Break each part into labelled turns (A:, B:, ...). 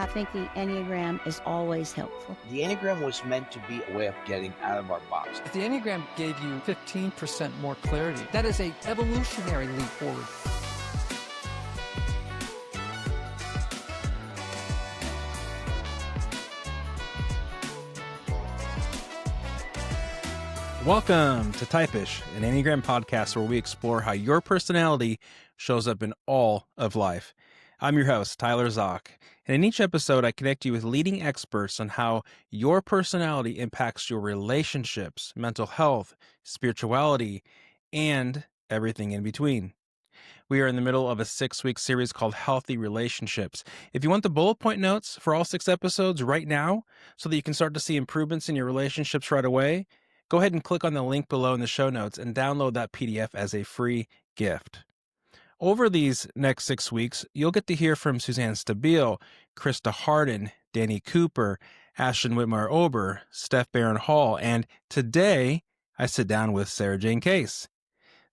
A: I think the Enneagram is always helpful.
B: The Enneagram was meant to be a way of getting out of our box.
C: If the Enneagram gave you 15% more clarity, that is an evolutionary leap forward.
D: Welcome to Type-ish, an Enneagram podcast where we explore how your personality shows up in all of life. I'm your host, Tyler Zock, and in each episode, I connect you with leading experts on how your personality impacts your relationships, mental health, spirituality, and everything in between. We are in the middle of a 6-week series called Healthy Relationships. If you want the bullet point notes for all 6 episodes right now, so that you can start to see improvements in your relationships right away, go ahead and click on the link below in the show notes and download that PDF as a free gift. Over these next 6 weeks, you'll get to hear from Suzanne Stabile, Krista Harden, Danny Cooper, Ashton Whitmire-Ober, Steph Barron Hall, and today I sit down with Sarajane Case.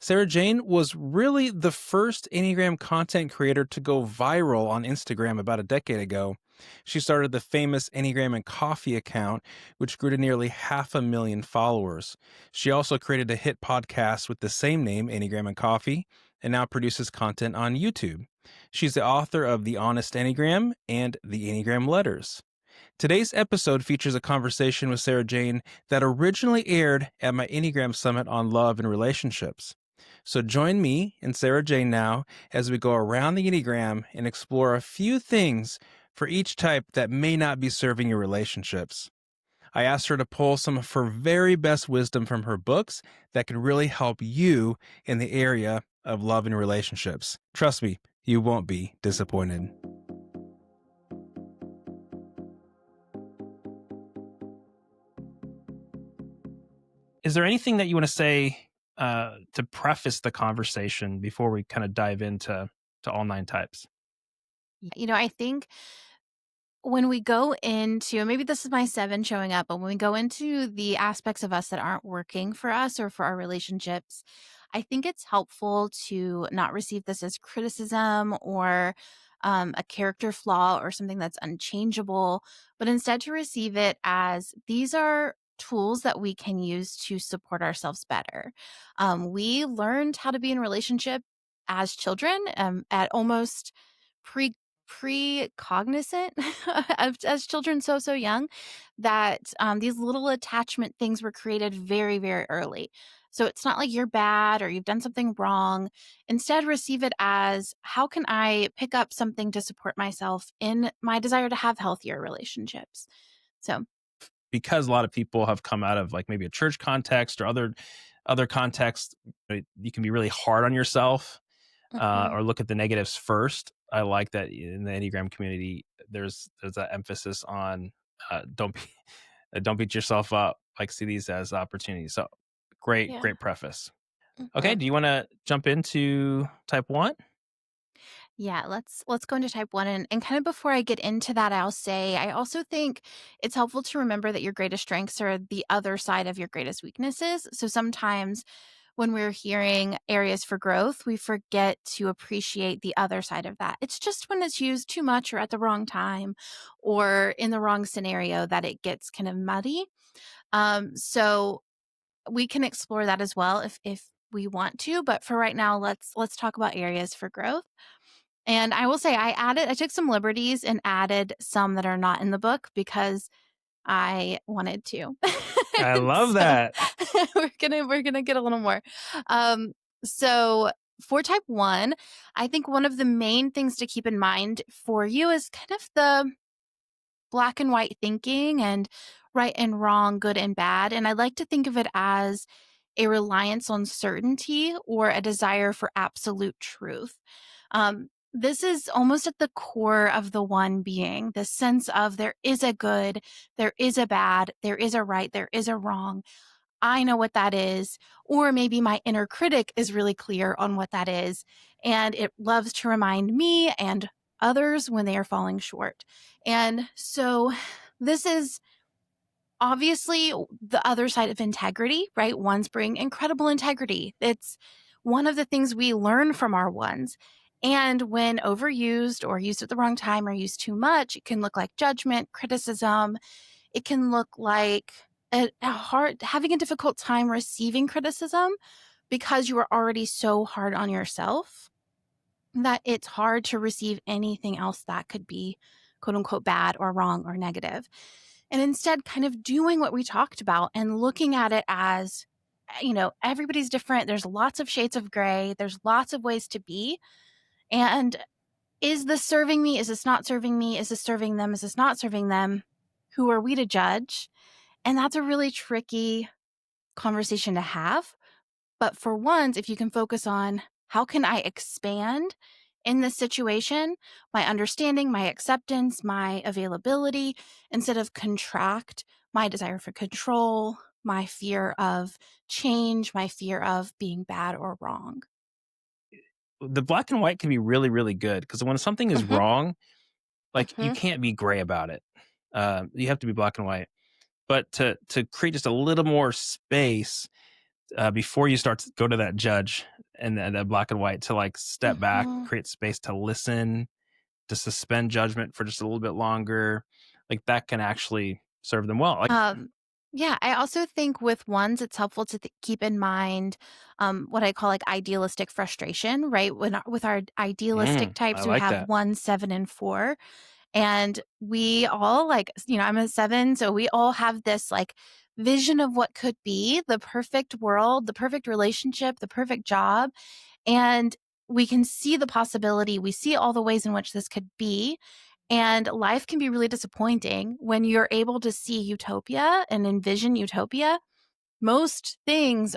D: Sarajane was really the first Enneagram content creator to go viral on Instagram about a decade ago. She started the famous Enneagram Coffee account, which grew to nearly 500,000 followers. She also created a hit podcast with the same name, Enneagram Coffee, and now produces content on YouTube. She's the author of The Honest Enneagram and The Enneagram Letters. Today's episode features a conversation with Sarajane that originally aired at my Enneagram Summit on Love and Relationships. So join me and Sarajane now as we go around the Enneagram and explore a few things for each type that may not be serving your relationships. I asked her to pull some of her very best wisdom from her books that could really help you in the area of love and relationships. Trust me, you won't be disappointed. Is there anything that you want to say to preface the conversation before we kind of dive into all 9 types?
E: You know, I think when we go into, maybe this is my 7 showing up, but when we go into the aspects of us that aren't working for us or for our relationships, I think it's helpful to not receive this as criticism or a character flaw or something that's unchangeable, but instead to receive it as these are tools that we can use to support ourselves better. We learned how to be in relationship as children at almost pre-cognizant as children, so young, that these little attachment things were created very, very early. So it's not like you're bad or you've done something wrong. Instead, receive it as, how can I pick up something to support myself in my desire to have healthier relationships? So,
D: because a lot of people have come out of like maybe a church context or other contexts, you can be really hard on yourself or look at the negatives first. I like that in the Enneagram community, there's that emphasis on don't beat yourself up. Like, see these as opportunities. So great preface. Okay, do you want to jump into type 1?
E: Yeah, let's go into type 1. And kind of before I get into that, I'll say, I also think it's helpful to remember that your greatest strengths are the other side of your greatest weaknesses. So sometimes when we're hearing areas for growth, we forget to appreciate the other side of that. It's just when it's used too much or at the wrong time or in the wrong scenario that it gets kind of muddy. So we can explore that as well if we want to. But for right now, let's talk about areas for growth. And I will say I took some liberties and added some that are not in the book because I wanted to.
D: I love that.
E: We're gonna get a little more. So for type 1, I think one of the main things to keep in mind for you is kind of the black and white thinking and right and wrong, good and bad. And I like to think of it as a reliance on certainty or a desire for absolute truth. This is almost at the core of the 1 being, the sense of there is a good, there is a bad, there is a right, there is a wrong. I know what that is. Or maybe my inner critic is really clear on what that is. And it loves to remind me and others when they are falling short. And so this is obviously the other side of integrity, right? 1s bring incredible integrity. It's one of the things we learn from our 1s. And when overused or used at the wrong time or used too much, it can look like judgment, criticism. It can look like having a difficult time receiving criticism because you are already so hard on yourself that it's hard to receive anything else that could be quote unquote bad or wrong or negative. And instead, kind of doing what we talked about and looking at it as, everybody's different. There's lots of shades of gray. There's lots of ways to be. And is this serving me? Is this not serving me? Is this serving them? Is this not serving them? Who are we to judge? And that's a really tricky conversation to have. But for once, if you can focus on how can I expand in this situation, my understanding, my acceptance, my availability, instead of contract my desire for control, my fear of change, my fear of being bad or wrong.
D: The black and white can be really, really good because when something is
E: Mhm.
D: wrong, like you
E: Mhm.
D: can't be gray about it. You have to be black and white. But to create just a little more space before you start to go to that judge and that black and white, to like step back,
E: Mhm.
D: create space to listen, to suspend judgment for just a little bit longer, like that can actually serve them well. Like,
E: Yeah, I also think with ones, it's helpful to keep in mind what I call like idealistic frustration, right? With our idealistic
D: I
E: types, we
D: like
E: have
D: that.
E: 1, 7, and 4. And we all like, I'm a 7, so we all have this like vision of what could be the perfect world, the perfect relationship, the perfect job. And we can see the possibility. We see all the ways in which this could be. And life can be really disappointing when you're able to see utopia and envision utopia. Most things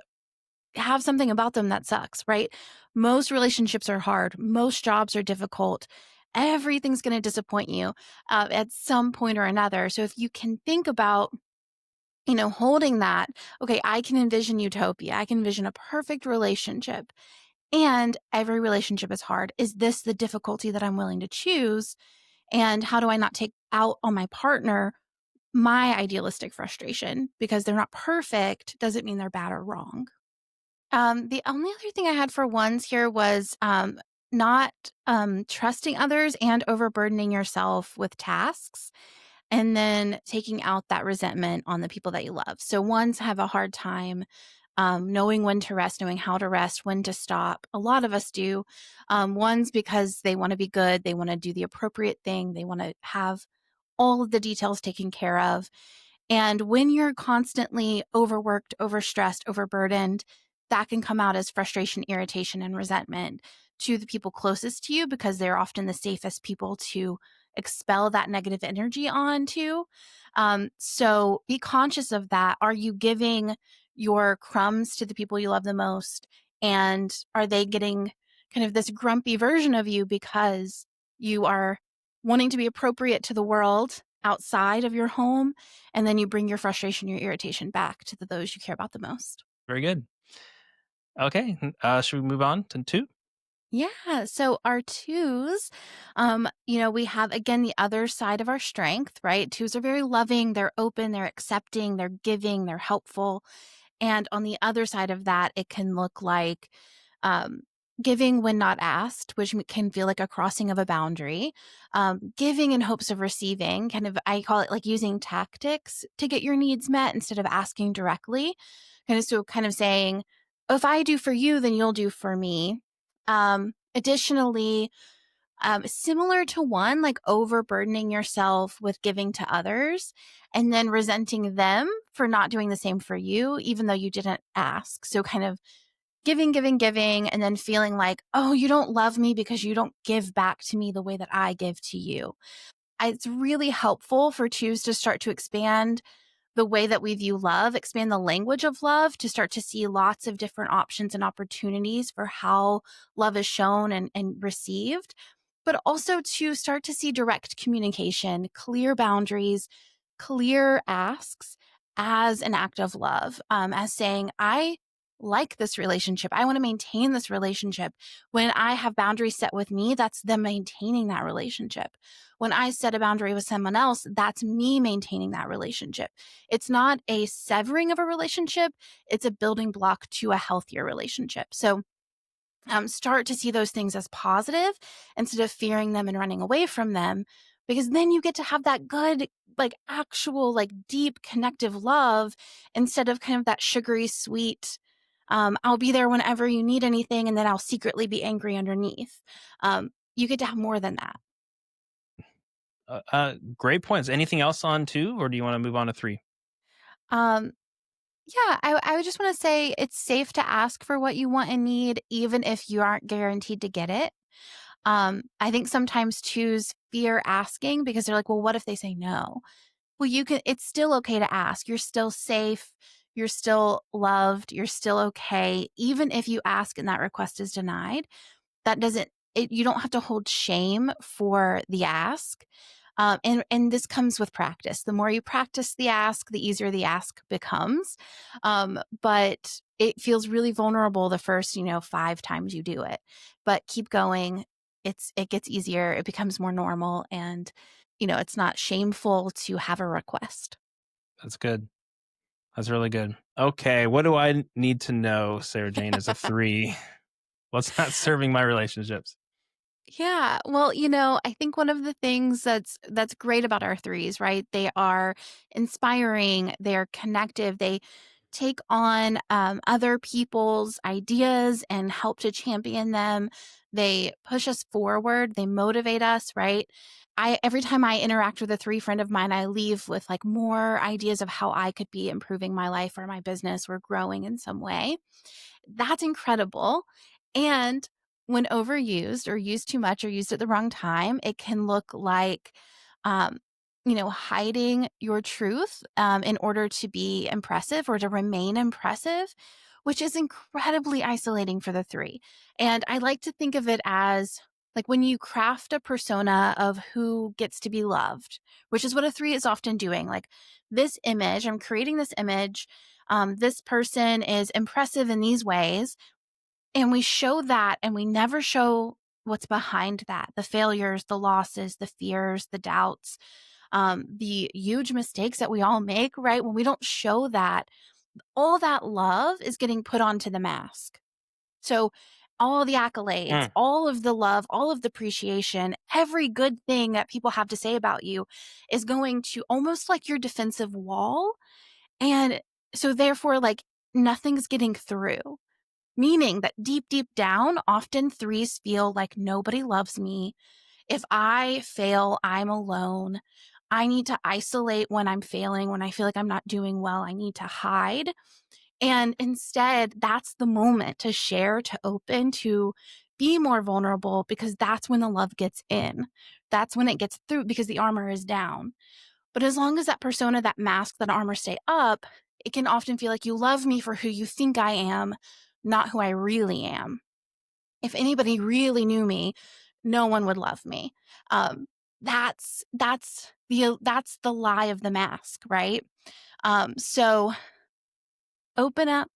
E: have something about them that sucks, right? Most relationships are hard. Most jobs are difficult. Everything's going to disappoint you at some point or another. So if you can think about, holding that, okay, I can envision utopia. I can envision a perfect relationship. And every relationship is hard. Is this the difficulty that I'm willing to choose? And how do I not take out on my partner my idealistic frustration? Because they're not perfect doesn't mean they're bad or wrong. The only other thing I had for ones here was not trusting others and overburdening yourself with tasks, and then taking out that resentment on the people that you love. So ones have a hard time knowing when to rest, knowing how to rest, when to stop. A lot of us do. Ones because they want to be good, they want to do the appropriate thing, they want to have all of the details taken care of. And when you're constantly overworked, overstressed, overburdened, that can come out as frustration, irritation, and resentment to the people closest to you because they're often the safest people to expel that negative energy onto. So be conscious of that. Are you giving your crumbs to the people you love the most? And are they getting kind of this grumpy version of you because you are wanting to be appropriate to the world outside of your home, and then you bring your frustration, your irritation back to those you care about the most?
D: Very good. Okay. Should we move on to 2?
E: Yeah. So our twos, we have again the other side of our strength, right? Twos are very loving, they're open, they're accepting, they're giving, they're helpful. And on the other side of that, it can look like um, giving when not asked, which can feel like a crossing of a boundary. Giving in hopes of receiving, kind of, I call it like using tactics to get your needs met instead of asking directly. Kind of saying, if I do for you, then you'll do for me. Additionally, similar to one, like overburdening yourself with giving to others and then resenting them for not doing the same for you, even though you didn't ask. So kind of giving, giving, giving, and then feeling like, oh, you don't love me because you don't give back to me the way that I give to you. It's really helpful for twos to start to expand the way that we view love, expand the language of love to start to see lots of different options and opportunities for how love is shown and received, but also to start to see direct communication, clear boundaries, clear asks as an act of love, as saying, I like this relationship. I want to maintain this relationship. When I have boundaries set with me, that's them maintaining that relationship. When I set a boundary with someone else, that's me maintaining that relationship. It's not a severing of a relationship, it's a building block to a healthier relationship. So start to see those things as positive instead of fearing them and running away from them, because then you get to have that good, like actual, like deep connective love instead of kind of that sugary sweet, I'll be there whenever you need anything, and then I'll secretly be angry underneath. You get to have more than that.
D: Great points. Anything else on 2, or do you want to move on to 3?
E: Um, yeah, I would just want to say it's safe to ask for what you want and need, even if you aren't guaranteed to get it. I think sometimes twos fear asking because they're like, well, what if they say no? Well, it's still okay to ask. You're still safe. You're still loved. You're still okay. Even if you ask and that request is denied, that doesn't, you don't have to hold shame for the ask. And this comes with practice. The more you practice the ask, the easier the ask becomes. But it feels really vulnerable the first, 5 times you do it. But keep going. It gets easier. It becomes more normal, and it's not shameful to have a request.
D: That's good. That's really good. Okay, what do I need to know, Sarajane, as a 3? What's not serving my relationships?
E: Yeah. Well, I think one of the things that's great about our threes, right? They are inspiring, they're connective, they take on other people's ideas and help to champion them. They push us forward, they motivate us, right? Every time I interact with a 3 friend of mine, I leave with like more ideas of how I could be improving my life or my business or growing in some way. That's incredible. And when overused or used too much or used at the wrong time, it can look like, um, hiding your truth in order to be impressive or to remain impressive, which is incredibly isolating for the 3. And I like to think of it as like when you craft a persona of who gets to be loved, which is what a 3 is often doing. Like this image, I'm creating this image. This person is impressive in these ways. And we show that, and we never show what's behind that, the failures, the losses, the fears, the doubts, the huge mistakes that we all make, right? When we don't show that, all that love is getting put onto the mask. So all the accolades, all of the love, all of the appreciation, every good thing that people have to say about you is going to almost like your defensive wall. And so therefore, like nothing's getting through. Meaning that deep, deep down, often 3s feel like nobody loves me. If I fail, I'm alone. I need to isolate when I'm failing. When I feel like I'm not doing well, I need to hide. And instead, that's the moment to share, to open, to be more vulnerable, because that's when the love gets in. That's when it gets through, because the armor is down. But as long as that persona, that mask, that armor stay up, it can often feel like you love me for who you think I am, not who I really am. If anybody really knew me, no one would love me. That's the lie of the mask, right? So open up,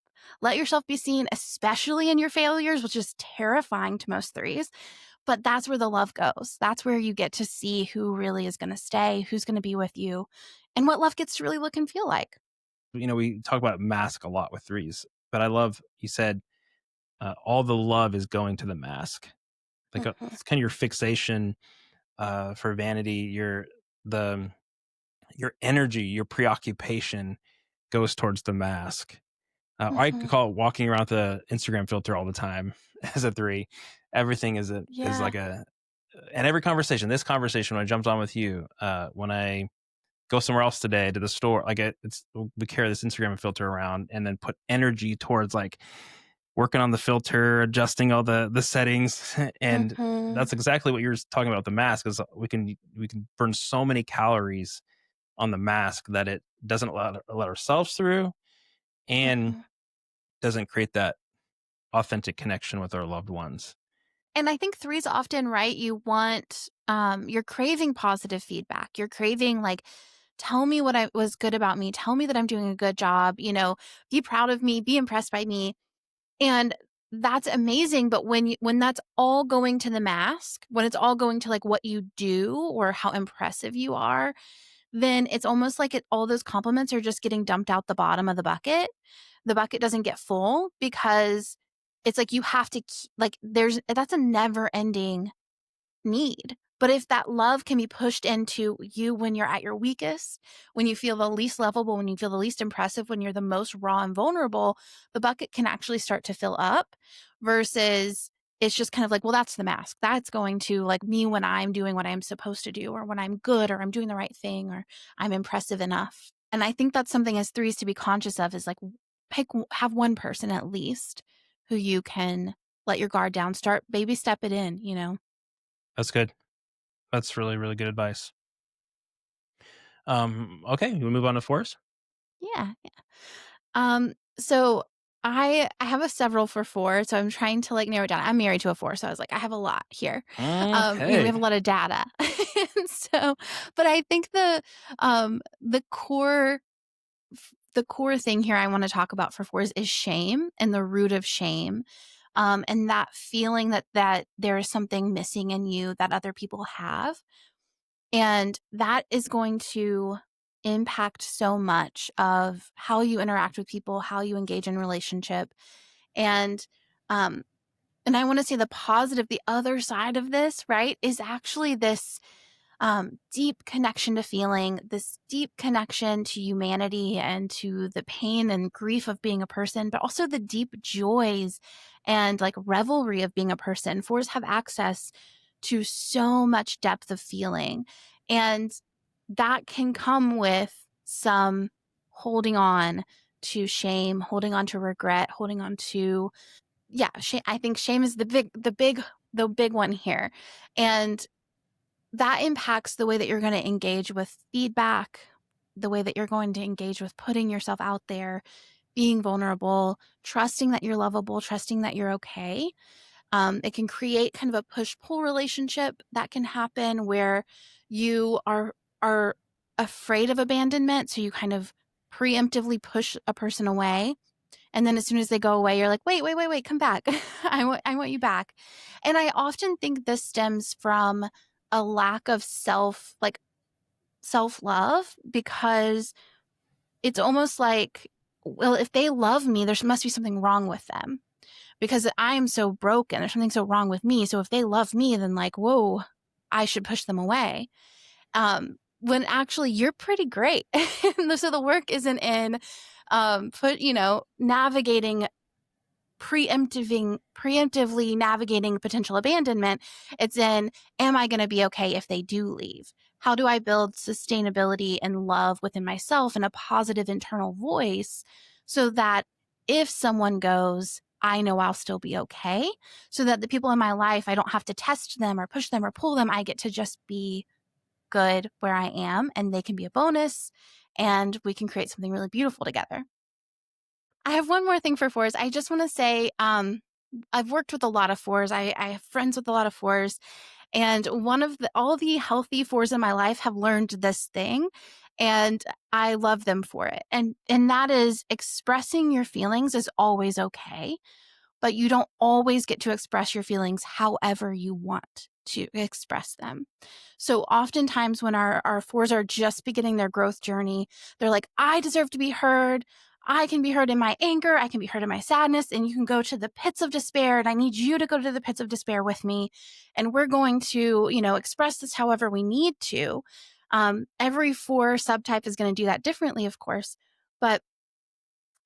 E: let yourself be seen, especially in your failures, which is terrifying to most 3s. But that's where the love goes. That's where you get to see who really is going to stay, who's going to be with you, and what love gets to really look and feel like.
D: We talk about mask a lot with 3s, but I love, you said, all the love is going to the mask. Like it's kind of your fixation for vanity, your energy, your preoccupation goes towards the mask. I call it walking around the Instagram filter all the time as a 3. Everything is like and every conversation, this conversation, when I jumped on with you, when I go somewhere else today to the store, like we carry this Instagram filter around and then put energy towards like working on the filter, adjusting all the settings. And that's exactly what you're talking about. The mask is we can burn so many calories on the mask that it doesn't let ourselves through and doesn't create that authentic connection with our loved ones.
E: And I think 3s often, right? You want, you're craving positive feedback. You're craving like, tell me what was good about me. Tell me that I'm doing a good job. Be proud of me. Be impressed by me. And that's amazing. But when that's all going to the mask, when it's all going to like what you do or how impressive you are, then it's almost like all those compliments are just getting dumped out the bottom of the bucket. The bucket doesn't get full because it's like you have to that's a never ending need. But if that love can be pushed into you when you're at your weakest, when you feel the least lovable, when you feel the least impressive, when you're the most raw and vulnerable, the bucket can actually start to fill up versus it's just kind of like, well, that's the mask. That's going to like me when I'm doing what I'm supposed to do, or when I'm good, or I'm doing the right thing, or I'm impressive enough. And I think that's something as threes to be conscious of is like have one person at least who you can let your guard down, start baby step it in, you know?
D: That's good. That's really, really good advice. Okay, we'll move on to fours.
E: Yeah. So I have several for four, so I'm trying to like narrow it down. I'm married to a four, so I was like, I have a lot here. We have a lot of data. And so, but I think the core thing here I want to talk about for fours is shame and the root of shame. And that feeling that there is something missing in you that other people have. And that is going to impact so much of how you interact with people, how you engage in relationship. And um and I want to say the other side of this, right, is actually this deep connection to feeling, this deep connection to humanity and to the pain and grief of being a person, but also the deep joys and like revelry of being a person. Fours have access to so much depth of feeling. And that can come with some holding on to shame, holding on to regret, holding on to, shame. I think shame is the big one here. And that impacts the way that you're going to engage with feedback, the way that you're going to engage with putting yourself out there, being vulnerable, trusting that you're lovable, trusting that you're okay. It can create kind of a push-pull relationship that can happen where you are afraid of abandonment, so you kind of preemptively push a person away. And then as soon as they go away, you're like, wait, come back. I want you back. And I often think this stems from a lack of self-love, because it's almost like, well, if they love me, there must be something wrong with them because I'm so broken. There's something so wrong with me. So if they love me, then like, whoa, I should push them away. When actually you're pretty great. So the work isn't in navigating preemptively navigating potential abandonment. It's in, am I going to be okay if they do leave? How do I build sustainability and love within myself and a positive internal voice so that if someone goes, I know I'll still be okay, so that the people in my life, I don't have to test them or push them or pull them. I get to just be good where I am, and they can be a bonus, and we can create something really beautiful together. I have one more thing for fours. I just want to say, I've worked with a lot of fours. I have friends with a lot of fours, and all the healthy fours in my life have learned this thing, and I love them for it. And that is, expressing your feelings is always okay, but you don't always get to express your feelings however you want to express them. So oftentimes when our fours are just beginning their growth journey, they're like, I deserve to be heard. I can be heard in my anger. I can be heard in my sadness. And you can go to the pits of despair. And I need you to go to the pits of despair with me. And we're going to, express this however we need to. Every four subtype is going to do that differently, of course. But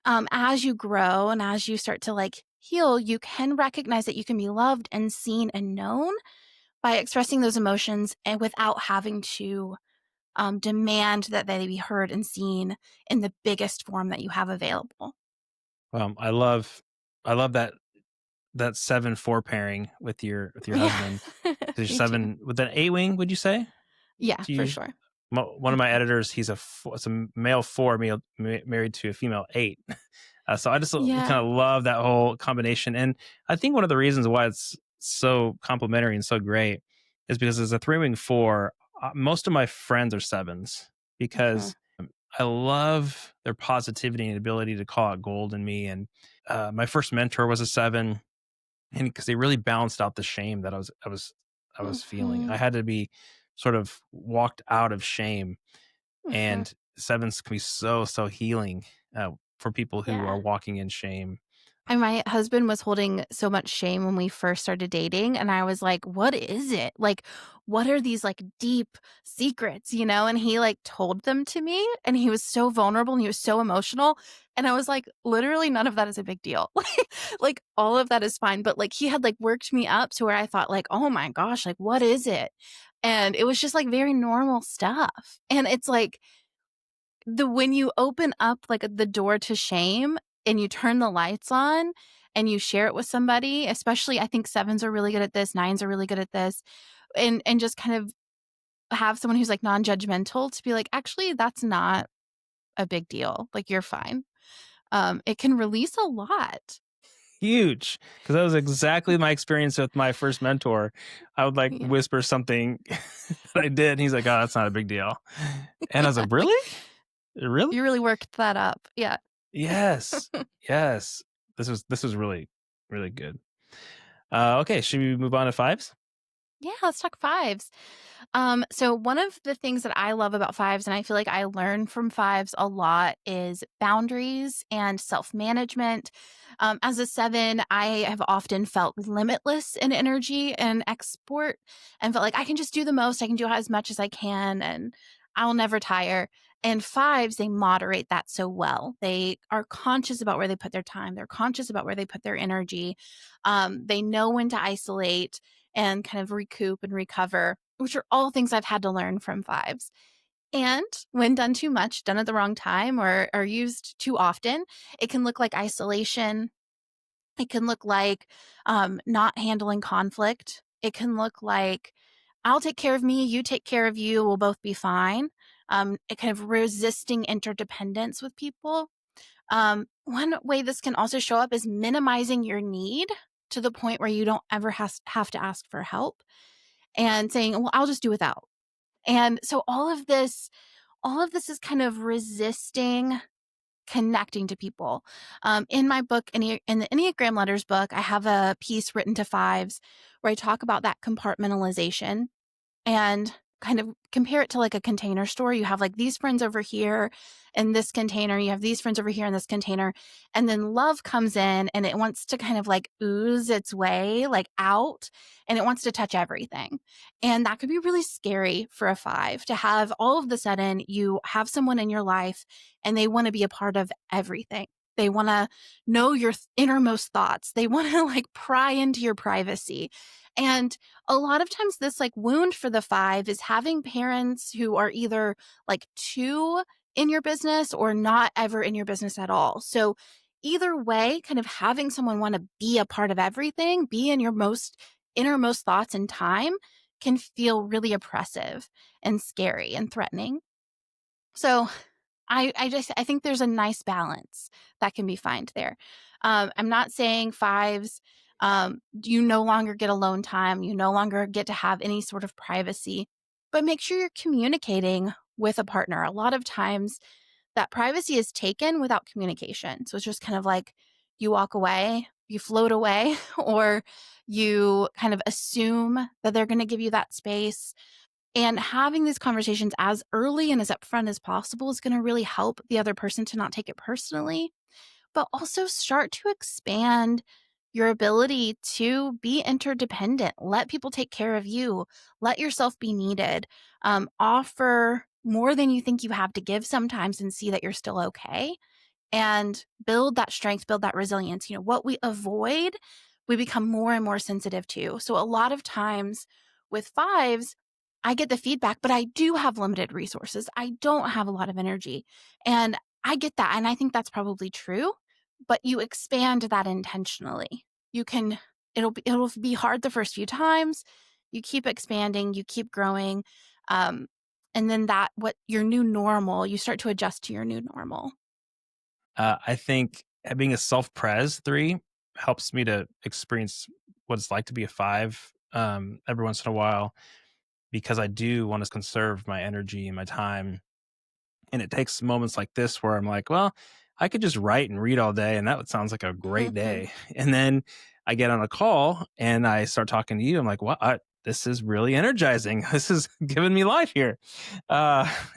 E: as you grow and as you start to like heal, you can recognize that you can be loved and seen and known by expressing those emotions and without having to demand that they be heard and seen in the biggest form that you have available.
D: I love that 7-4 pairing with your husband. There's
E: Me
D: 7
E: too.
D: with an A-wing, would you say?
E: Yeah, for sure.
D: One of my editors, it's a male 4 married to a female 8. So I just kind of love that whole combination. And I think one of the reasons why it's so complimentary and so great is because as a 3-wing 4, most of my friends are 7s because I love their positivity and ability to call out gold in me. And my first mentor was a 7, and because they really balanced out the shame that I was feeling. I had to be sort of walked out of shame, and 7s can be so healing for people who are walking in shame.
E: And my husband was holding so much shame when we first started dating. And I was like, what is it? Like, what are these like deep secrets, you know? And he like told them to me and he was so vulnerable and he was so emotional. And I was like, literally none of that is a big deal. Like all of that is fine. But like he had like worked me up to where I thought like, oh my gosh, like what is it? And it was just like very normal stuff. And it's like, when you open up like the door to shame and you turn the lights on and you share it with somebody, especially I think sevens are really good at this, nines are really good at this, and just kind of have someone who's like non-judgmental to be like, actually, that's not a big deal. Like you're fine. It can release a lot.
D: Huge, because that was exactly my experience with my first mentor. I would like
E: Yeah.
D: whisper something that I did, and he's like, "Oh, that's not a big deal," and I was like, "Really, really?
E: You really worked that up. Yeah.
D: Yes, yes." This was really really good. Okay, should we move on to fives?
E: Yeah, let's talk fives. So one of the things that I love about fives, and I feel like I learn from fives a lot, is boundaries and self-management. As a seven, I have often felt limitless in energy and export and felt like I can just do the most, I can do as much as I can, and I'll never tire. And fives, they moderate that so well. They are conscious about where they put their time. They're conscious about where they put their energy. They know when to isolate and kind of recoup and recover, which are all things I've had to learn from fives. And when done too much, done at the wrong time, or used too often, it can look like isolation. It can look like not handling conflict. It can look like, I'll take care of me, you take care of you, we'll both be fine. It kind of resisting interdependence with people. One way this can also show up is minimizing your need to the point where you don't ever have to ask for help and saying, well, I'll just do without. And so all of this is kind of resisting connecting to people. In my book, in the Enneagram Letters book, I have a piece written to fives where I talk about that compartmentalization and kind of compare it to like a container store. You have like these friends over here in this container, you have these friends over here in this container, and then love comes in and it wants to kind of like ooze its way like out, and it wants to touch everything. And that could be really scary for a five, to have all of the sudden you have someone in your life and they want to be a part of everything. They want to know your innermost thoughts. They want to like pry into your privacy. And a lot of times this like wound for the five is having parents who are either like too in your business or not ever in your business at all. So either way, kind of having someone want to be a part of everything, be in your most innermost thoughts and time, can feel really oppressive and scary and threatening. So I think there's a nice balance that can be found there. I'm not saying fives, you no longer get alone time, you no longer get to have any sort of privacy, but make sure you're communicating with a partner. A lot of times that privacy is taken without communication. So it's just kind of like you walk away, you float away, or you kind of assume that they're going to give you that space. And having these conversations as early and as upfront as possible is going to really help the other person to not take it personally, but also start to expand your ability to be interdependent. Let people take care of you. Let yourself be needed. Offer more than you think you have to give sometimes and see that you're still okay. And build that strength, build that resilience. You know, what we avoid, we become more and more sensitive to. So a lot of times with fives, I get the feedback, but I do have limited resources. I don't have a lot of energy. And I get that. And I think that's probably true, but you expand that intentionally. You can, it'll be hard the first few times. You keep expanding, you keep growing. And then what your new normal, you start to adjust to your new normal.
D: I think being a self-pres 3 helps me to experience what it's like to be a 5 every once in a while, because I do want to conserve my energy and my time. And it takes moments like this where I'm like, well, I could just write and read all day, and that sounds like a great day. And then I get on a call and I start talking to you. I'm like, what? This is really energizing. This is giving me life here,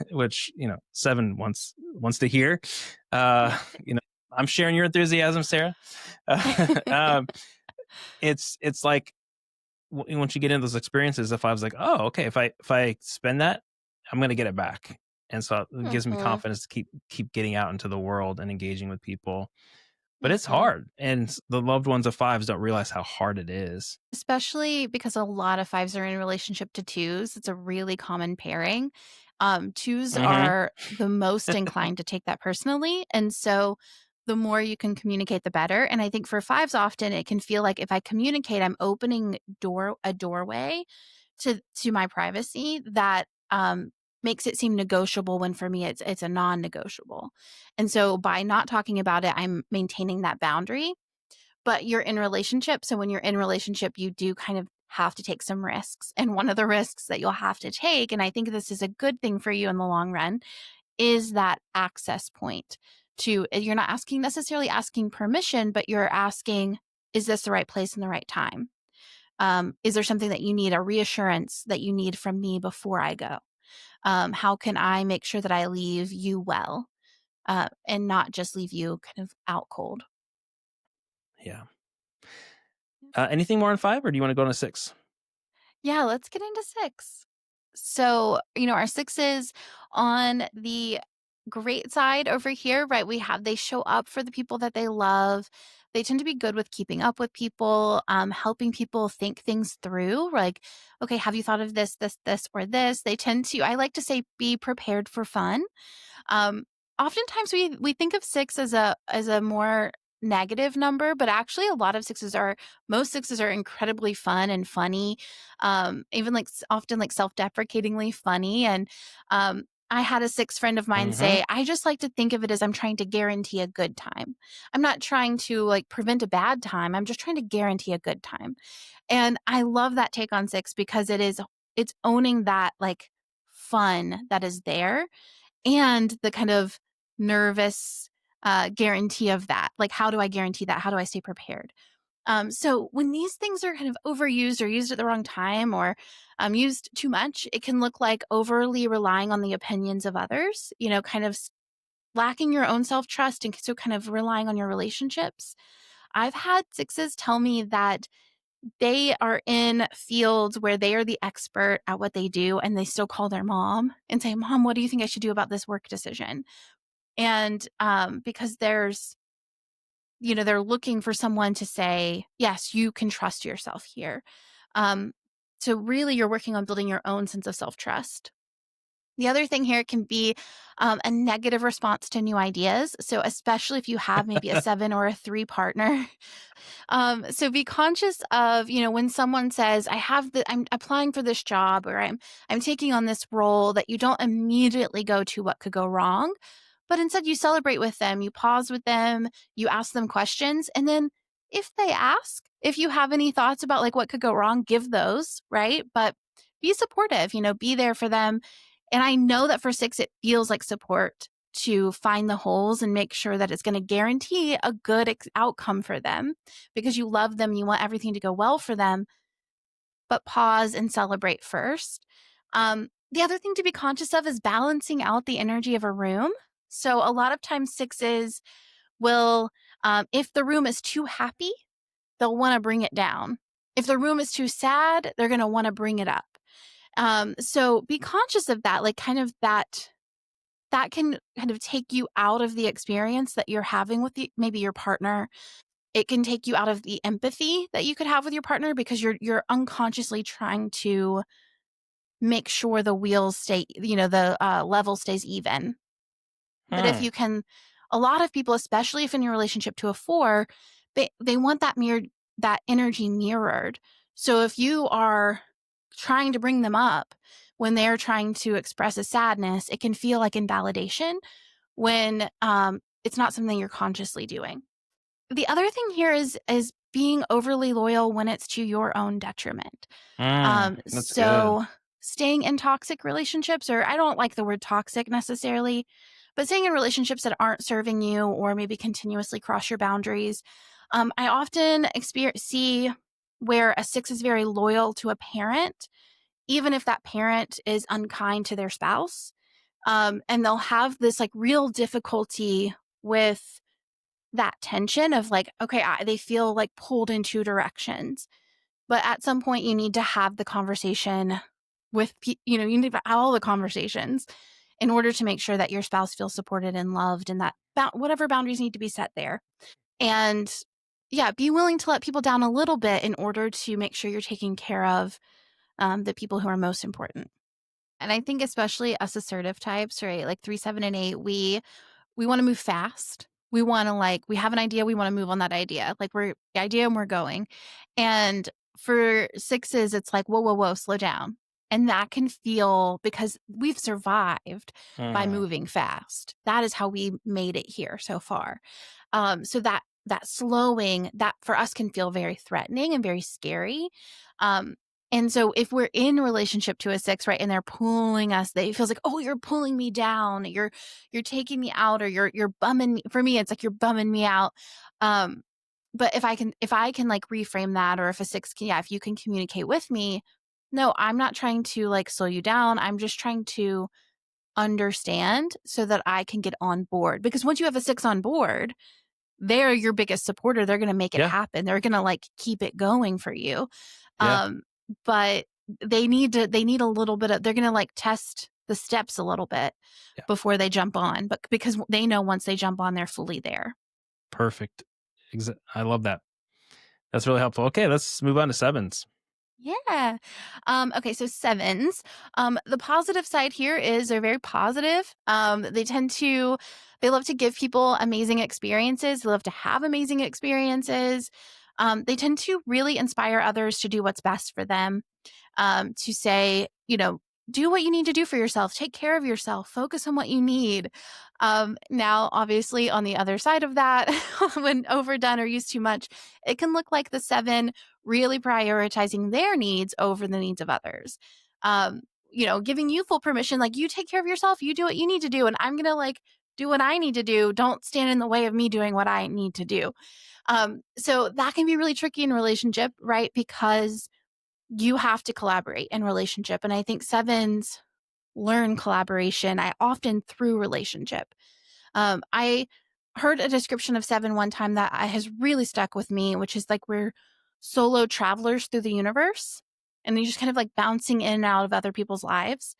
D: which, 7 wants to hear. You know, I'm sharing your enthusiasm, Sarah. Um, it's like once you get into those experiences, if I was like, oh, okay, if I spend that, I'm going to get it back. And so it gives me confidence to keep getting out into the world and engaging with people. But it's hard. And the loved ones of fives don't realize how hard it is.
E: Especially because a lot of fives are in relationship to twos. It's a really common pairing. Twos are the most inclined to take that personally. And so the more you can communicate, the better. And I think for fives, often it can feel like if I communicate, I'm opening a doorway to my privacy that makes it seem negotiable, when for me it's a non-negotiable. And so by not talking about it, I'm maintaining that boundary. But you're in relationship. So when you're in relationship, you do kind of have to take some risks. And one of the risks that you'll have to take, and I think this is a good thing for you in the long run, is that access point to, you're not necessarily asking permission, but you're asking, is this the right place and the right time? Is there something that you need, a reassurance that you need from me before I go? How can I make sure that I leave you well, and not just leave you kind of out cold?
D: Yeah. Anything more on 5, or do you want to go on a 6?
E: Yeah, let's get into 6. So, our 6s on the great side over here, right? They show up for the people that they love. They tend to be good with keeping up with people, helping people think things through. Like, okay, have you thought of this, or this? They tend to, I like to say, be prepared for fun. Oftentimes we think of 6 as a more negative number, but actually most 6s are incredibly fun and funny, even like often like self-deprecatingly funny. And I had a 6 friend of mine say, I just like to think of it as I'm trying to guarantee a good time. I'm not trying to like prevent a bad time. I'm just trying to guarantee a good time. And I love that take on 6 because it's owning that like fun that is there, and the kind of nervous guarantee of that. Like, how do I guarantee that? How do I stay prepared? So when these things are kind of overused or used at the wrong time, or used too much, it can look like overly relying on the opinions of others, kind of lacking your own self-trust, and so kind of relying on your relationships. I've had 6s tell me that they are in fields where they are the expert at what they do, and they still call their mom and say, Mom, what do you think I should do about this work decision? And because they're looking for someone to say, yes, you can trust yourself here. So really, you're working on building your own sense of self-trust. The other thing here can be a negative response to new ideas. So especially if you have maybe a 7 or a 3 partner. So be conscious of, when someone says, I'm applying for this job, or I'm taking on this role, that you don't immediately go to what could go wrong, but instead you celebrate with them, you pause with them, you ask them questions. And then if they ask, if you have any thoughts about like what could go wrong, give those, right? But be supportive, be there for them. And I know that for 6, it feels like support to find the holes and make sure that it's going to guarantee a good outcome for them, because you love them, you want everything to go well for them. But pause and celebrate first. The other thing to be conscious of is balancing out the energy of a room. So a lot of times 6s will, if the room is too happy, they'll want to bring it down. If the room is too sad, they're going to want to bring it up. So be conscious of that, like kind of that can kind of take you out of the experience that you're having with maybe your partner. It can take you out of the empathy that you could have with your partner, because you're unconsciously trying to make sure the wheels stay, the level stays even. But if you can, a lot of people, especially if in your relationship to a 4, they want that energy mirrored. So if you are trying to bring them up when they're trying to express a sadness, it can feel like invalidation when it's not something you're consciously doing. The other thing here is being overly loyal when it's to your own detriment.
D: That's
E: so
D: good.
E: Staying in toxic relationships, or I don't like the word toxic necessarily, but staying in relationships that aren't serving you, or maybe continuously cross your boundaries. I often see where a 6 is very loyal to a parent, even if that parent is unkind to their spouse. And they'll have this like real difficulty with that tension of like, okay, they feel like pulled in two directions. But at some point, you need to have the conversation with, you need to have all the conversations in order to make sure that your spouse feels supported and loved, and that whatever boundaries need to be set there. And yeah, be willing to let people down a little bit in order to make sure you're taking care of the people who are most important. And I think especially us assertive types, right? Like 3, 7, and 8, we want to move fast. We want to we have an idea. We want to move on that idea. Like we're the idea and we're going. And for 6s, it's like, whoa, whoa, whoa, slow down. And that can feel, because we've survived by moving fast. That is how we made it here so far. So that slowing, that for us can feel very threatening and very scary. And so if we're in relationship to a 6, right, and they're pulling us, it feels like, oh, you're pulling me down, you're taking me out, or you're bumming me. For me, it's like you're bumming me out. But if I can like reframe that, or if a 6 can, if you can communicate with me, no, I'm not trying to like slow you down. I'm just trying to understand so that I can get on board. Because once you have a 6 on board, they're your biggest supporter. They're going to make it happen. They're going to like keep it going for you. But they need a little bit of, they're going to like test the steps a little bit before they jump on, but because they know once they jump on, they're fully there.
D: Perfect. I love that. That's really helpful. Okay, let's move on to 7s.
E: Yeah. Okay, so 7s. The positive side here is they're very positive. They love to give people amazing experiences. They love to have amazing experiences. They tend to really inspire others to do what's best for them. To say, do what you need to do for yourself. Take care of yourself. Focus on what you need. Now, obviously, on the other side of that, when overdone or used too much, it can look like the 7 really prioritizing their needs over the needs of others. Giving you full permission, like, you take care of yourself, you do what you need to do, and I'm going to like do what I need to do. Don't stand in the way of me doing what I need to do. So that can be really tricky in a relationship, right? Because you have to collaborate in relationship. And I think 7s learn collaboration, often through relationship. I heard a description of 7 one time that has really stuck with me, which is like we're solo travelers through the universe, and you're just kind of like bouncing in and out of other people's lives.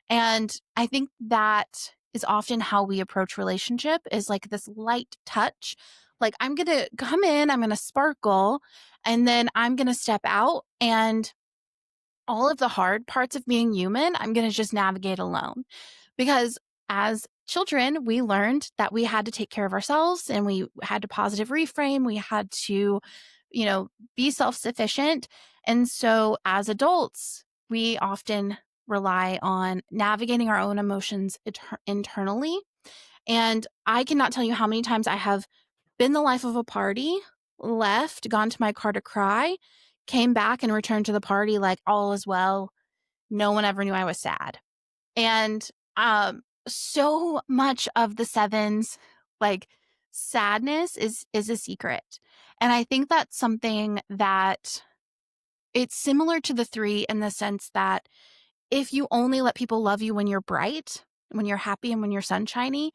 E: And I think that is often how we approach relationship, is like this light touch. Like, I'm going to come in, I'm going to sparkle, and then I'm going to step out, and all of the hard parts of being human, I'm going to just navigate alone. Because as children, we learned that we had to take care of ourselves, and we had to positive reframe. We had to, be self-sufficient. And so as adults, we often rely on navigating our own emotions internally. And I cannot tell you how many times I have been the life of a party, left, gone to my car to cry, came back and returned to the party like all is well. No one ever knew I was sad. And so much of the 7s, like, sadness is a secret. And I think that's something that it's similar to the 3 in the sense that if you only let people love you when you're bright, when you're happy, and when you're sunshiny,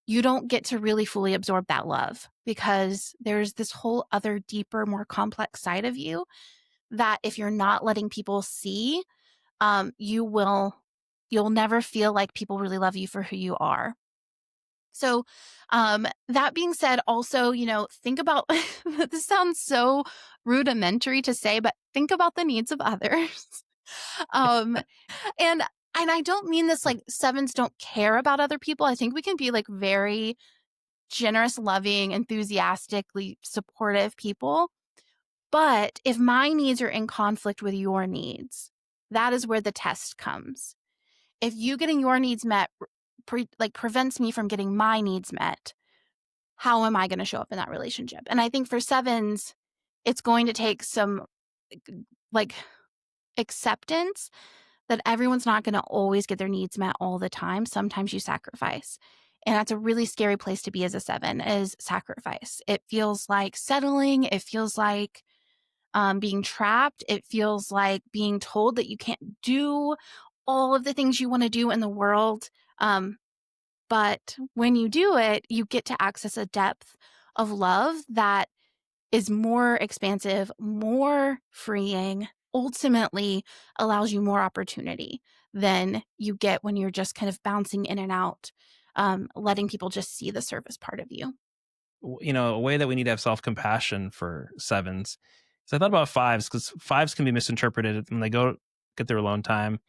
E: you don't get to really fully absorb that love, because there's this whole other deeper, more complex side of you that if you're not letting people see, you'll never feel like people really love you for who you are. So, that being said, also, think about, this sounds so rudimentary to say, but think about the needs of others. And I don't mean this like 7s don't care about other people. I think we can be like very generous, loving, enthusiastically supportive people. But if my needs are in conflict with your needs, that is where the test comes. If you getting your needs met prevents me from getting my needs met, how am I going to show up in that relationship? And I think for 7s, it's going to take some like acceptance that everyone's not going to always get their needs met all the time. Sometimes you sacrifice. And that's a really scary place to be as a 7, is sacrifice. It feels like settling. It feels like being trapped. It feels like being told that you can't do all of the things you want to do in the world. But when you do it, you get to access a depth of love that is more expansive, more freeing, ultimately allows you more opportunity than you get when you're just kind of bouncing in and out, letting people just see the surface part of you.
D: A way that we need to have self-compassion for sevens. So I thought about fives, because fives can be misinterpreted when they go get their alone time.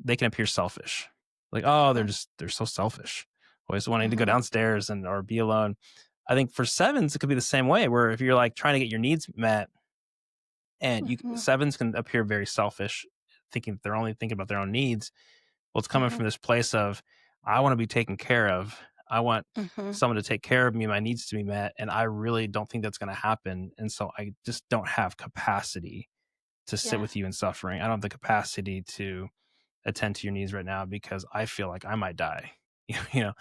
D: They can appear selfish, like, oh, they're so selfish, always wanting to go
E: Mhm.
D: downstairs or be alone. I think for sevens it could be the same way, where if you're like trying to get your needs met, and
E: Mhm.
D: sevens can appear very selfish, thinking that they're only thinking about their own needs. Well, it's coming
E: Mhm.
D: from this place of, I want to be taken care of. I want
E: Mhm.
D: someone to take care of me. My needs to be met. And I really don't think that's going to happen. And so I just don't have capacity to sit
E: Yeah.
D: with you in suffering. I don't have the capacity to attend to your needs right now because I feel like I might die. you know,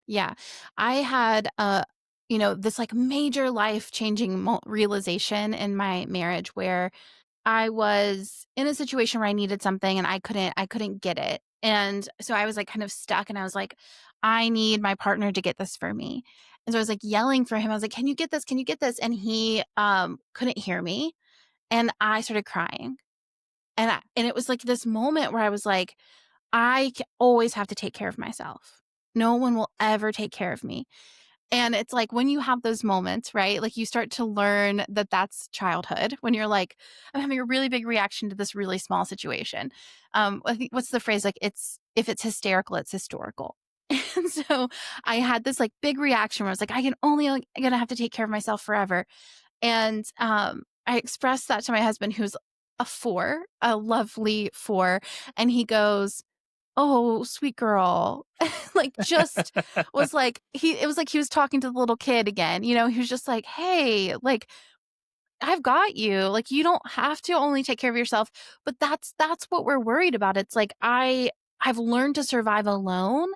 E: Yeah. I had this like major life-changing realization in my marriage where I was in a situation where I needed something and I couldn't get it. And so I was like kind of stuck and I was like, I need my partner to get this for me. And so I was like yelling for him. I was like, can you get this? Can you get this? And he couldn't hear me. And I started crying. And it was like this moment where I was like, always have to take care of myself. No one will ever take care of me. And it's like when you have those moments, right? Like you start to learn that that's childhood when you're like, I'm having a really big reaction to this really small situation. I think what's the phrase? Like if it's hysterical, it's historical. And so I had this like big reaction where I was like, I'm gonna have to take care of myself forever. And I expressed that to my husband, who's a 4, a lovely 4. And he goes, "Oh, sweet girl." Like, just was like it was like he was talking to the little kid again, he was just like, "Hey, like, I've got you. Like, you don't have to only take care of yourself." But that's what we're worried about. It's like I've learned to survive alone.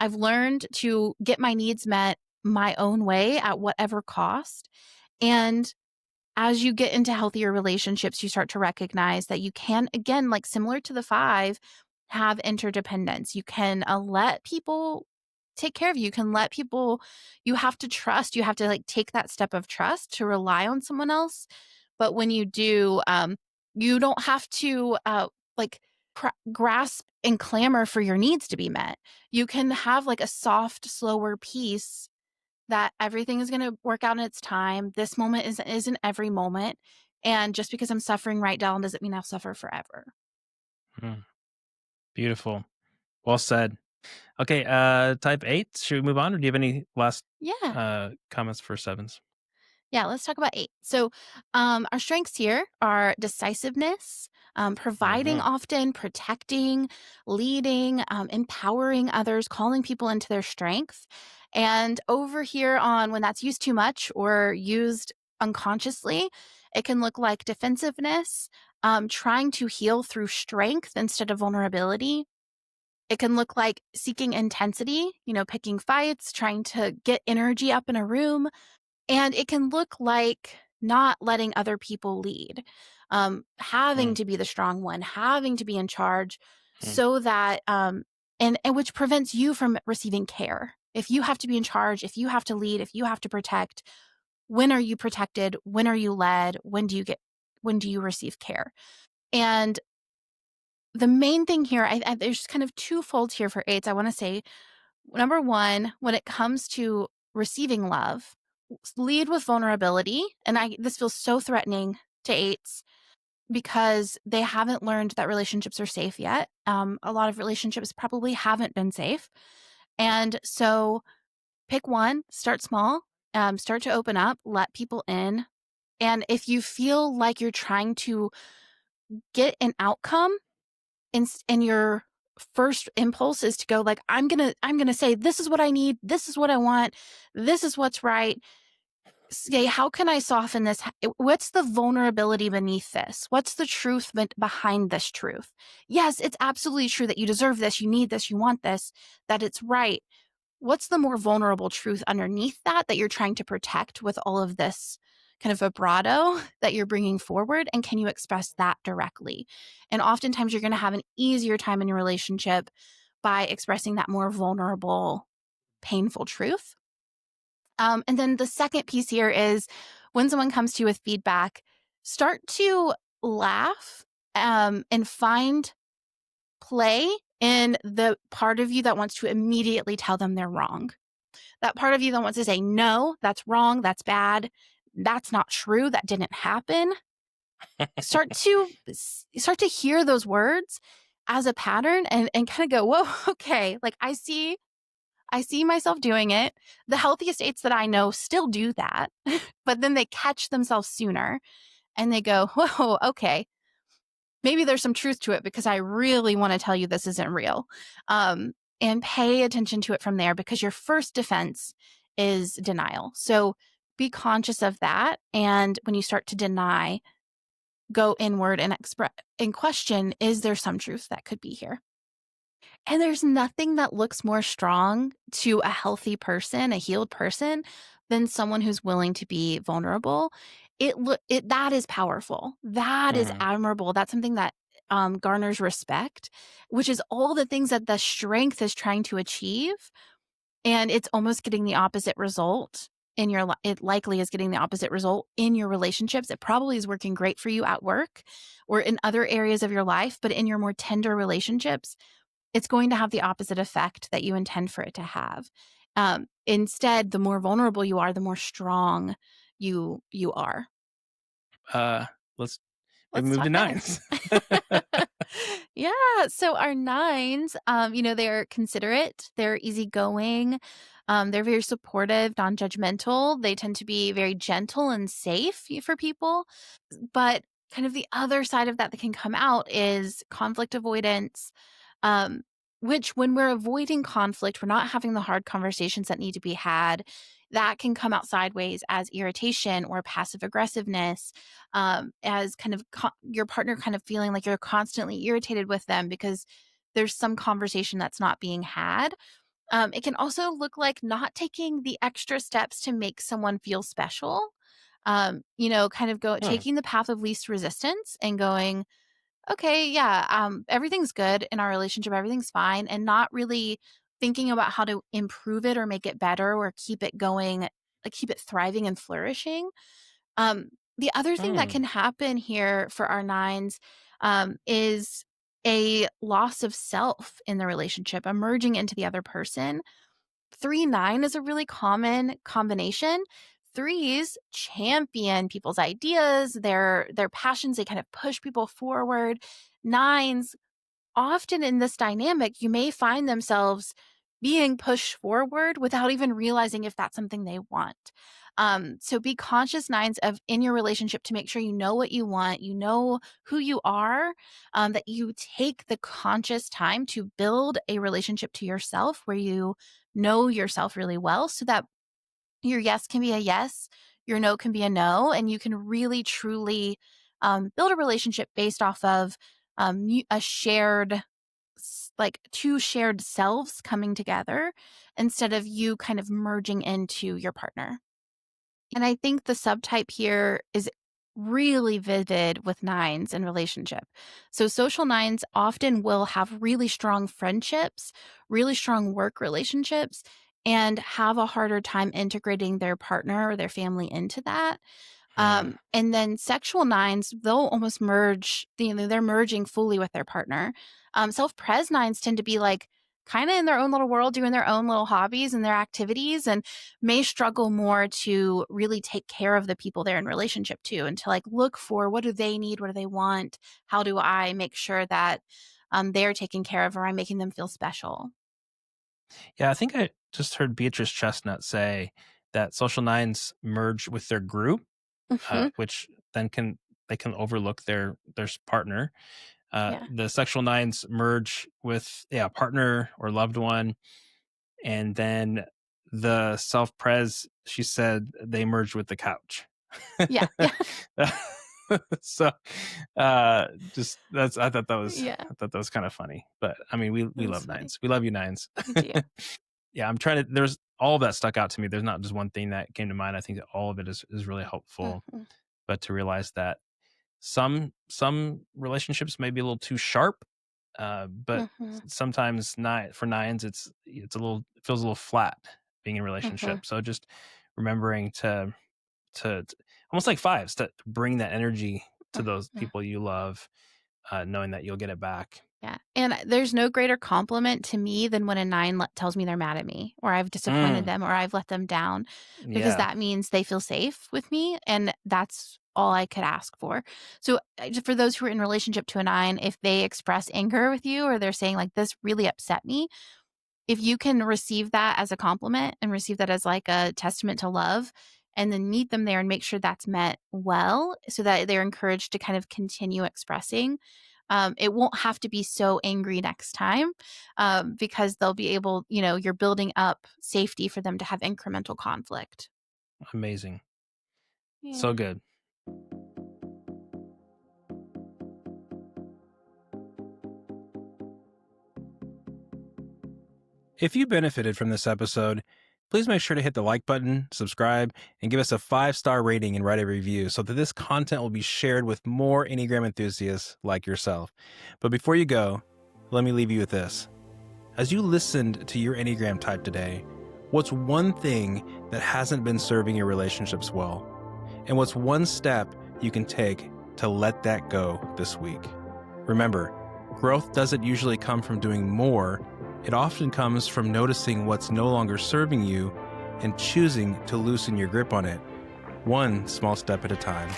E: I've learned to get my needs met my own way at whatever cost. And as you get into healthier relationships, you start to recognize that you can, again, like similar to the 5, have interdependence. You can let people take care of you. You can let people, you have to trust, you have to like take that step of trust to rely on someone else. But when you do, you don't have to like grasp and clamor for your needs to be met. You can have like a soft, slower peace that everything is going to work out in its time. This moment isn't every moment. And just because I'm suffering right now doesn't mean I'll suffer forever.
D: Hmm, beautiful. Well said. Okay. Type 8. Should we move on, or do you have any last
E: Yeah.
D: comments for sevens?
E: Yeah. Let's talk about 8. So, our strengths here are decisiveness, providing
D: Mhm.
E: often, protecting, leading, empowering others, calling people into their strength. And over here on when that's used too much or used unconsciously, it can look like defensiveness, trying to heal through strength instead of vulnerability. It can look like seeking intensity, picking fights, trying to get energy up in a room. And it can look like not letting other people lead, having
D: Mm,
E: to be the strong one, having to be in charge
D: mm,
E: so that, and which prevents you from receiving care. If you have to be in charge, if you have to lead, if you have to protect, when are you protected? When are you led? When do you receive care? And the main thing here, there's kind of twofold here for 8s. I want to say, number one, when it comes to receiving love, lead with vulnerability. And this feels so threatening to 8s because they haven't learned that relationships are safe yet. A lot of relationships probably haven't been safe. And so pick one, start small, start to open up, let people in. And if you feel like you're trying to get an outcome and your first impulse is to go like, I'm gonna say, this is what I need, this is what I want, this is what's right. Say, how can I soften this? What's the vulnerability beneath this? What's the truth behind this truth? Yes, it's absolutely true that you deserve this, you need this, you want this, that it's right. What's the more vulnerable truth underneath that you're trying to protect with all of this kind of vibrato that you're bringing forward? And can you express that directly? And oftentimes you're going to have an easier time in your relationship by expressing that more vulnerable, painful truth. And then the second piece here is when someone comes to you with feedback, start to laugh and find play in the part of you that wants to immediately tell them they're wrong. That part of you that wants to say, no, that's wrong, that's bad, that's not true, that didn't happen. Start to hear those words as a pattern and kind of go, whoa, okay, like I see myself doing it. The healthiest eights that I know still do that, but then they catch themselves sooner and they go, whoa, okay, maybe there's some truth to it because I really want to tell you this isn't real. And pay attention to it from there because your first defense is denial. So be conscious of that. And when you start to deny, go inward and express and question, is there some truth that could be here? And there's nothing that looks more strong to a healthy person, a healed person, than someone who's willing to be vulnerable. That is powerful. That is admirable. That's something that garners respect, which is all the things that the strength is trying to achieve. And it's almost getting the opposite result in your it likely is getting the opposite result in your relationships. It probably is working great for you at work or in other areas of your life, but in your more tender relationships, it's going to have the opposite effect that you intend for it to have. Instead, the more vulnerable you are, the more strong you are.
D: Let's
E: Let's
D: move
E: talk
D: to nines.
E: Yeah. So our nines, they're considerate, they're easygoing, they're very supportive, non-judgmental. They tend to be very gentle and safe for people. But kind of the other side of that can come out is conflict avoidance, um, which when we're avoiding conflict, we're not having the hard conversations that need to be had. That can come out sideways as irritation or passive aggressiveness, as kind of your partner kind of feeling like you're constantly irritated with them because there's some conversation that's not being had. It can also look like not taking the extra steps to make someone feel special. Kind of taking the path of least resistance and going, okay, yeah, everything's good in our relationship, everything's fine, and not really thinking about how to improve it or make it better or keep it going, like keep it thriving and flourishing. Um, the other thing that can happen here for our nines is a loss of self in the relationship, emerging into the other person. 3-9 is a really common combination. Threes champion people's ideas, their passions, they kind of push people forward. Nines, often in this dynamic, you may find themselves being pushed forward without even realizing if that's something they want. So be conscious, nines, of in your relationship to make sure you know what you want, you know who you are, that you take the conscious time to build a relationship to yourself where you know yourself really well so that your yes can be a yes, your no can be a no, and you can really truly build a relationship based off of a shared, like two shared selves coming together instead of you kind of merging into your partner. And I think the subtype here is really vivid with nines in relationship. So social nines often will have really strong friendships, really strong work relationships, and have a harder time integrating their partner or their family into that. And then sexual nines, they'll almost merge, they're merging fully with their partner. Self-pres nines tend to be like kind of in their own little world, doing their own little hobbies and their activities, and may struggle more to really take care of the people they're in relationship to and to like look for what do they need, what do they want, how do I make sure that they're taken care of or I'm making them feel special.
D: Yeah, I think I just heard Beatrice Chestnut say that social nines merge with their group,
E: Mhm.
D: which then they can overlook their partner.
E: Yeah.
D: The sexual nines merge with partner or loved one, and then the self-pres, she said, they merge with the couch.
E: Yeah. Yeah.
D: So just that's
E: Yeah.
D: I thought that was kind of funny. But I mean, we
E: That's
D: love
E: funny.
D: nines. We love you, nines.
E: We do.
D: Yeah, I'm trying to, there's all of that stuck out to me. There's not just one thing that came to mind. I think that all of it is really helpful.
E: Mhm.
D: But to realize that some relationships may be a little too sharp, but
E: Mhm.
D: sometimes for nines, it feels a little flat being in a
E: Mhm.
D: relationship. So just remembering to almost like fives, to bring that energy to those
E: Yeah.
D: people you love, knowing that you'll get it back.
E: Yeah. And there's no greater compliment to me than when a 9 tells me they're mad at me, or I've disappointed them, or I've let them down, because
D: Yeah.
E: that means they feel safe with me. And that's all I could ask for. So just for those who are in relationship to a 9, if they express anger with you, or they're saying like, this really upset me, if you can receive that as a compliment and receive that as like a testament to love, and then meet them there and make sure that's met well, so that they're encouraged to kind of continue expressing. It won't have to be so angry next time, because they'll be able, you're building up safety for them to have incremental conflict.
D: Amazing.
E: Yeah.
D: So good. If you benefited from this episode, please make sure to hit the like button, subscribe, and give us a 5-star rating and write a review so that this content will be shared with more Enneagram enthusiasts like yourself. But before you go, let me leave you with this. As you listened to your Enneagram type today, what's one thing that hasn't been serving your relationships well? And what's one step you can take to let that go this week? Remember, growth doesn't usually come from doing more. It often comes from noticing what's no longer serving you and choosing to loosen your grip on it, one small step at a time.